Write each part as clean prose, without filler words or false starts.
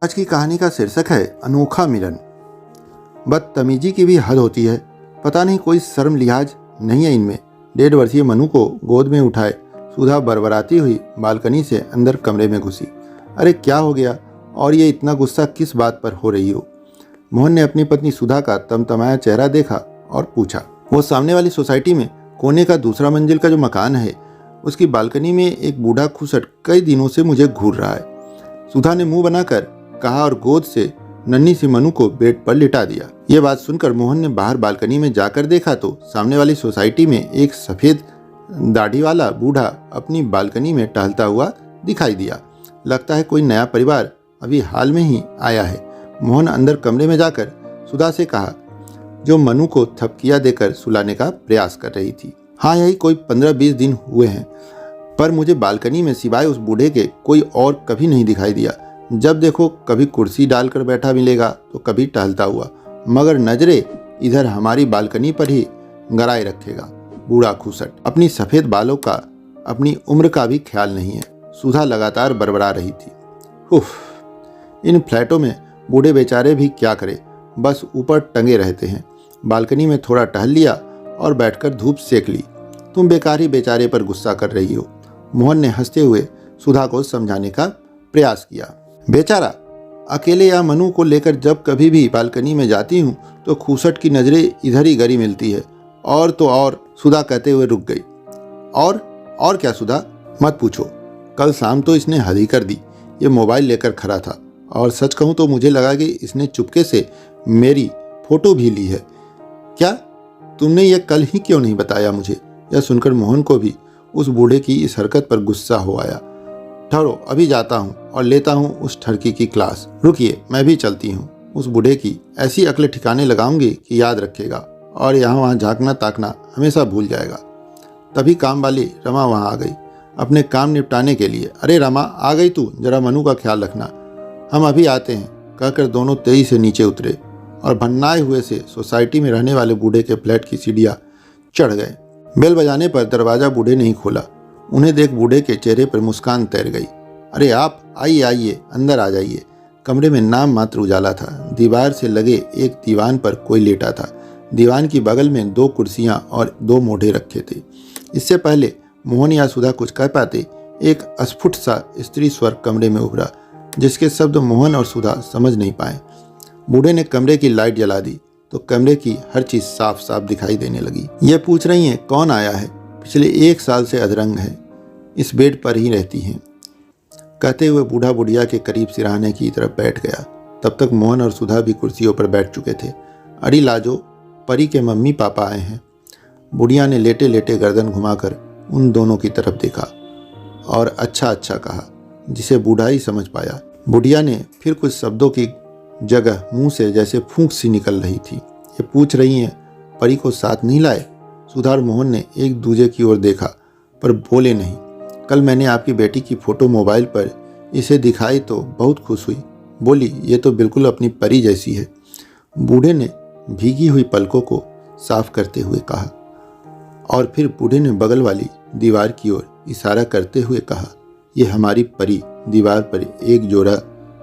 आज की कहानी का शीर्षक है अनोखा मिलन। बदतमीजी की भी हद होती है। पता नहीं कोई शर्म लिहाज नहीं है इनमें। 1.5 वर्षीय मनु को गोद में उठाए सुधा बरबराती हुई बालकनी से अंदर कमरे में घुसी। अरे क्या हो गया और ये इतना गुस्सा किस बात पर हो रही हो? मोहन ने अपनी पत्नी सुधा का तमतमाया चेहरा देखा और पूछा। वो सामने वाली सोसाइटी में कोने का दूसरा मंजिल का जो मकान है उसकी बालकनी में एक बूढ़ा खुसट कई दिनों से मुझे घूर रहा है, सुधा ने मुंह बनाकर कहा और गोद से नन्ही सी मनु को बेड पर लिटा दिया। ये बात सुनकर मोहन ने बाहर बालकनी में जाकर देखा तो सामने वाली सोसाइटी में एक सफेद दाढ़ी वाला बूढ़ा अपनी बालकनी में टहलता हुआ दिखाई दिया। लगता है कोई नया परिवार अभी हाल में ही आया है। मोहन अंदर कमरे में जाकर सुधा से कहा, जो मनु को थपकिया देकर सुलाने का प्रयास कर रही थी। हाँ, यही कोई 15-20 दिन हुए हैं, पर मुझे बालकनी में सिवाय उस बूढ़े के कोई और कभी नहीं दिखाई दिया। जब देखो कभी कुर्सी डालकर बैठा मिलेगा तो कभी टहलता हुआ, मगर नजरें इधर हमारी बालकनी पर ही गड़ाए रखेगा। बूढ़ा खुसट, अपनी सफेद बालों का अपनी उम्र का भी ख्याल नहीं है। सुधा लगातार बड़बड़ा रही थी। उफ, इन फ्लैटों में बूढ़े बेचारे भी क्या करे, बस ऊपर टंगे रहते हैं। बालकनी में थोड़ा टहल लिया और बैठकर धूप सेक ली। तुम बेकार ही बेचारे पर गुस्सा कर रही हो। मोहन ने हंसते हुए सुधा को समझाने का प्रयास किया। बेचारा, अकेले या मनु को लेकर जब कभी भी बालकनी में जाती हूँ तो खूसट की नजरें इधर ही गड़ी मिलती है। और तो और, सुधा कहते हुए रुक गई। और क्या सुधा? मत पूछो, कल शाम तो इसने हद ही कर दी। ये मोबाइल लेकर खड़ा था और सच कहूँ तो मुझे लगा कि इसने चुपके से मेरी फोटो भी ली है। क्या तुमने ये कल ही क्यों नहीं बताया मुझे? यह सुनकर मोहन को भी उस बूढ़े की इस हरकत पर गुस्सा हो आया। ठहरो, अभी जाता हूँ और लेता हूँ उस ठरकी की क्लास। रुकिए, मैं भी चलती हूँ। उस बूढ़े की ऐसी अकल ठिकाने लगाऊंगी कि याद रखेगा और यहाँ वहाँ झांकना ताकना हमेशा भूल जाएगा। तभी काम वाली रमा वहाँ आ गई अपने काम निपटाने के लिए। अरे रमा, आ गई तू? जरा मनु का ख्याल रखना, हम अभी आते हैं, कहकर दोनों तेजी से नीचे उतरे और भन्नाए हुए से सोसाइटी में रहने वाले बूढ़े के फ्लैट की सीढ़ियाँ चढ़ गए। बेल बजाने पर दरवाज़ा बूढ़े ने ही खोला। उन्हें देख बूढ़े के चेहरे पर मुस्कान तैर गई। अरे आप आइए आइए, अंदर आ जाइए। कमरे में नाम मात्र उजाला था। दीवार से लगे एक दीवान पर कोई लेटा था। दीवान की बगल में 2 कुर्सियां और 2 मोढ़े रखे थे। इससे पहले मोहन या सुधा कुछ कह पाते, एक अस्फुट सा स्त्री स्वर कमरे में उभरा, जिसके शब्द मोहन और सुधा समझ नहीं पाए। बूढ़े ने कमरे की लाइट जला दी तो कमरे की हर चीज साफ साफ दिखाई देने लगी। ये पूछ रही हैं कौन आया है? पिछले 1 साल से अधरंग है, इस बेड पर ही रहती हैं, कहते हुए बूढ़ा बुढ़िया के करीब सिरहाने की तरफ बैठ गया। तब तक मोहन और सुधा भी कुर्सियों पर बैठ चुके थे। अड़ी लाजो, परी के मम्मी पापा आए हैं। बुढ़िया ने लेटे लेटे गर्दन घुमाकर उन दोनों की तरफ देखा और अच्छा अच्छा कहा, जिसे बूढ़ा ही समझ पाया। बुढ़िया ने फिर कुछ शब्दों की जगह मुंह से जैसे फूंक सी निकल रही थी। ये पूछ रही हैं परी को साथ नहीं लाए? सुधा और मोहन ने एक दूजे की ओर देखा पर बोले नहीं। कल मैंने आपकी बेटी की फोटो मोबाइल पर इसे दिखाई तो बहुत खुश हुई। बोली, ये तो बिल्कुल अपनी परी जैसी है। बूढ़े ने भीगी हुई पलकों को साफ करते हुए कहा और फिर बूढ़े ने बगल वाली दीवार की ओर इशारा करते हुए कहा, ये हमारी परी दीवार पर एक जोड़ा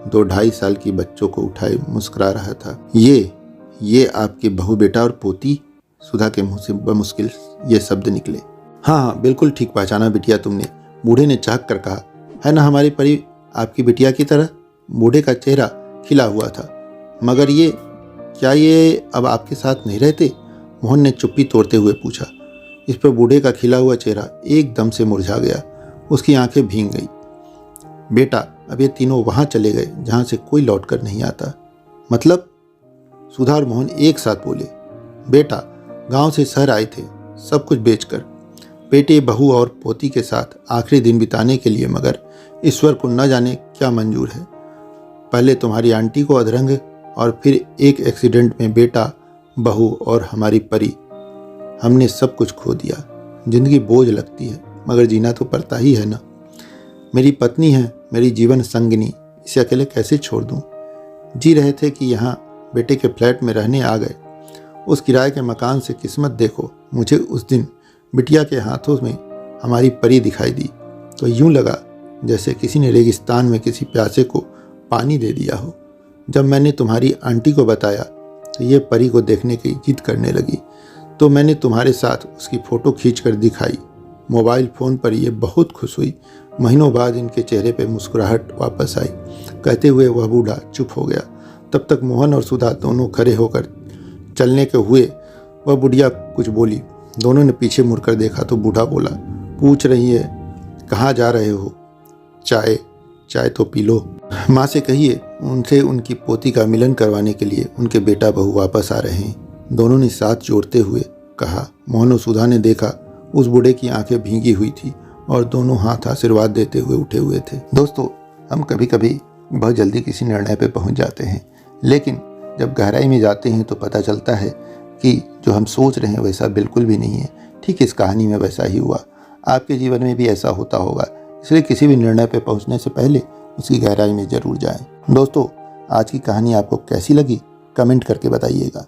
2-2.5 साल की बच्चों को उठाए मुस्कुरा रहा था। ये आपके बहू बेटा और पोती? सुधा के मुंह से बमुश्किल ये शब्द निकले। हाँ, बिल्कुल ठीक पहचाना बिटिया तुमने, बूढ़े ने चाक कर कहा। है ना हमारी परी आपकी बिटिया की तरह? बूढ़े का चेहरा खिला हुआ था। मगर क्या ये अब आपके साथ नहीं रहते? मोहन ने चुप्पी तोड़ते हुए पूछा। इस पर बूढ़े का खिला हुआ चेहरा एकदम से मुरझा गया। उसकी आंखें भीग गई। बेटा, अब ये तीनों वहां चले गए जहां से कोई लौट कर नहीं आता। मतलब? सुधा और मोहन एक साथ बोले। बेटा, गांव से शहर आए थे सब कुछ बेचकर, बेटे बहू और पोती के साथ आखिरी दिन बिताने के लिए, मगर ईश्वर को न जाने क्या मंजूर है। पहले तुम्हारी आंटी को अधरंग और फिर एक एक्सीडेंट में बेटा, बहू और हमारी परी। हमने सब कुछ खो दिया। जिंदगी बोझ लगती है मगर जीना तो पड़ता ही है ना। मेरी पत्नी है मेरी जीवन संगिनी, इसे अकेले कैसे छोड़ दूं? जी रहे थे कि यहाँ बेटे के फ्लैट में रहने आ गए। उस किराए के मकान से किस्मत देखो, मुझे उस दिन बिटिया के हाथों में हमारी परी दिखाई दी तो यूं लगा जैसे किसी ने रेगिस्तान में किसी प्यासे को पानी दे दिया हो। जब मैंने तुम्हारी आंटी को बताया तो ये परी को देखने की जिद करने लगी, तो मैंने तुम्हारे साथ उसकी फ़ोटो खींचकर दिखाई। मोबाइल फ़ोन पर ये बहुत खुश हुई। महीनों बाद इनके चेहरे पे मुस्कुराहट वापस आई। कहते हुए वह बूढ़ा चुप हो गया। तब तक मोहन और सुधा दोनों खड़े होकर चलने के हुए। वह बुढ़िया कुछ बोली। दोनों ने पीछे मुड़कर देखा तो बूढ़ा बोला, पूछ रही है कहाँ जा रहे हो? चाय तो पी लो। माँ से कहिए उनसे उनकी पोती का मिलन करवाने के लिए उनके बेटा बहू वापस आ रहे हैं। दोनों ने साथ जोड़ते हुए कहा। मोहन और सुधा ने देखा उस बूढ़े की आंखें भीगी हुई थी और दोनों हाथ आशीर्वाद देते हुए उठे हुए थे। दोस्तों, हम कभी कभी बहुत जल्दी किसी निर्णय पर पहुंच जाते हैं, लेकिन जब गहराई में जाते हैं तो पता चलता है कि जो हम सोच रहे हैं वैसा बिल्कुल भी नहीं है। ठीक इस कहानी में वैसा ही हुआ। आपके जीवन में भी ऐसा होता होगा, इसलिए किसी भी निर्णय पर पहुंचने से पहले उसकी गहराई में ज़रूर जाएं। दोस्तों, आज की कहानी आपको कैसी लगी कमेंट करके बताइएगा।